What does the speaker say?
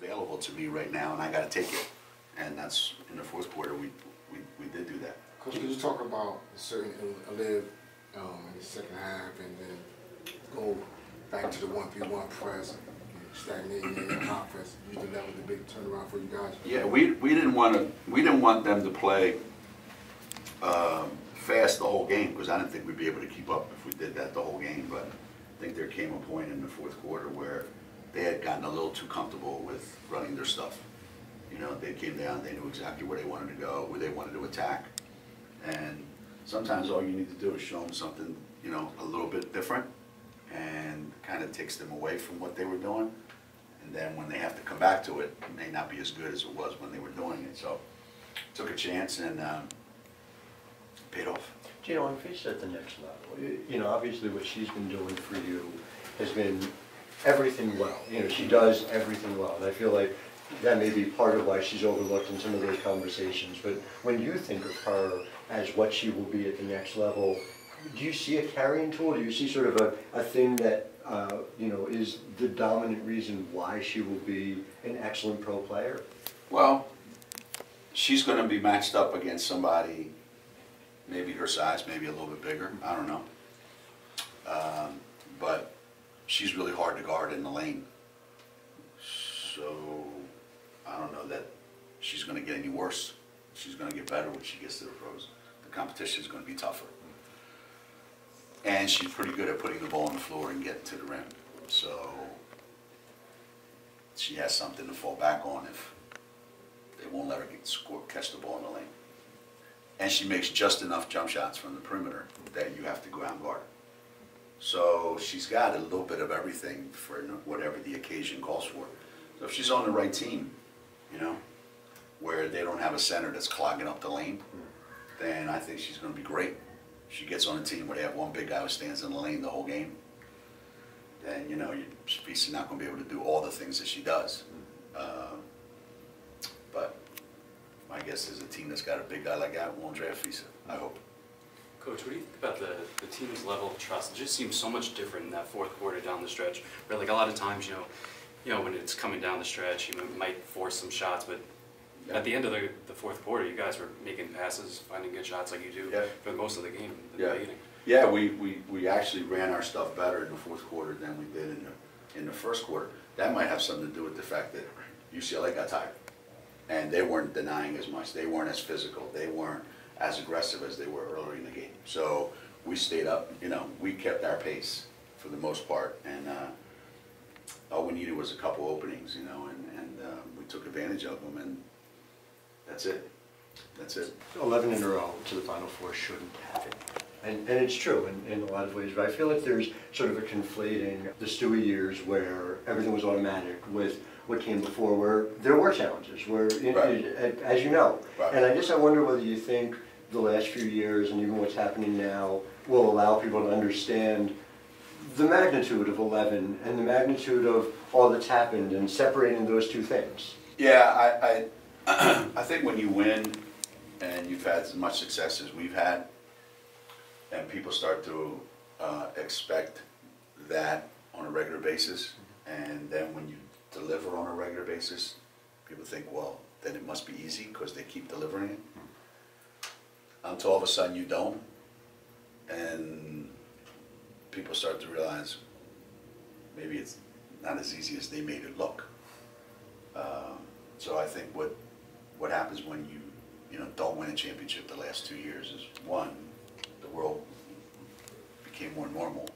available to me right now, and I got to take it. And that's in the fourth quarter. We did do that. Coach, could you talk about a certain in the second half, and then go back to the 1v1 press, stagnating in the offense? You think that was the big turnaround for you guys? Yeah, we didn't want them to play fast the whole game, because I didn't think we'd be able to keep up if we did that the whole game. But I think there came a point in the fourth quarter where they had gotten a little too comfortable with running their stuff. You know, they came down, they knew exactly where they wanted to go, where they wanted to attack. And sometimes all you need to do is show them something, you know, a little bit different, and kind of takes them away from what they were doing. And then when they have to come back to it, it may not be as good as it was when they were doing it. So took a chance, and paid off. Geno, on face at the next level, you know, obviously what she's been doing for you has been everything well. You know, she does everything well, and I feel like that may be part of why she's overlooked in some of those conversations. But when you think of her as what she will be at the next level, do you see a carrying tool? Do you see sort of a thing that, you know, is the dominant reason why she will be an excellent pro player? Well, she's going to be matched up against somebody maybe her size, maybe a little bit bigger. I don't know. But she's really hard to guard in the lane. So I don't know that she's going to get any worse. She's going to get better when she gets to the pros. The competition is going to be tougher. And she's pretty good at putting the ball on the floor and getting to the rim. So she has something to fall back on if they won't let her catch the ball in the lane. And she makes just enough jump shots from the perimeter that you have to go out and guard her. So she's got a little bit of everything for whatever the occasion calls for. So if she's on the right team, you know, where they don't have a center that's clogging up the lane, then I think she's going to be great. She gets on a team where they have one big guy who stands in the lane the whole game, then, you know, she's not going to be able to do all the things that she does. But my guess is a team that's got a big guy like that won't draft Visa, I hope. Coach, what do you think about the team's level of trust? It just seems so much different in that fourth quarter down the stretch, where like a lot of times, you know, when it's coming down the stretch, you might force some shots, but at the end of the fourth quarter, you guys were making passes, finding good shots like you do for most of the game in the beginning. Yeah, we actually ran our stuff better in the fourth quarter than we did in the first quarter. That might have something to do with the fact that UCLA got tired, and they weren't denying as much. They weren't as physical. They weren't as aggressive as they were earlier in the game. So we stayed up. You know, we kept our pace for the most part, and all we needed was a couple openings. You know, and we took advantage of them, and that's it. That's it. 11 in a row to the Final Four shouldn't happen. And it's true in a lot of ways, but I feel like there's sort of a conflating the Stewie years where everything was automatic with what came before, where there were challenges, where, as you know. And I guess I wonder whether you think the last few years and even what's happening now will allow people to understand the magnitude of 11 and the magnitude of all that's happened and separating those two things. Yeah, I think when you win and you've had as much success as we've had, and people start to expect that on a regular basis, and then when you deliver on a regular basis, people think, well, then it must be easy because they keep delivering it. Until all of a sudden you don't, and people start to realize maybe it's not as easy as they made it look. So I think what happens when you don't win a championship the last 2 years is, one, the world became more normal.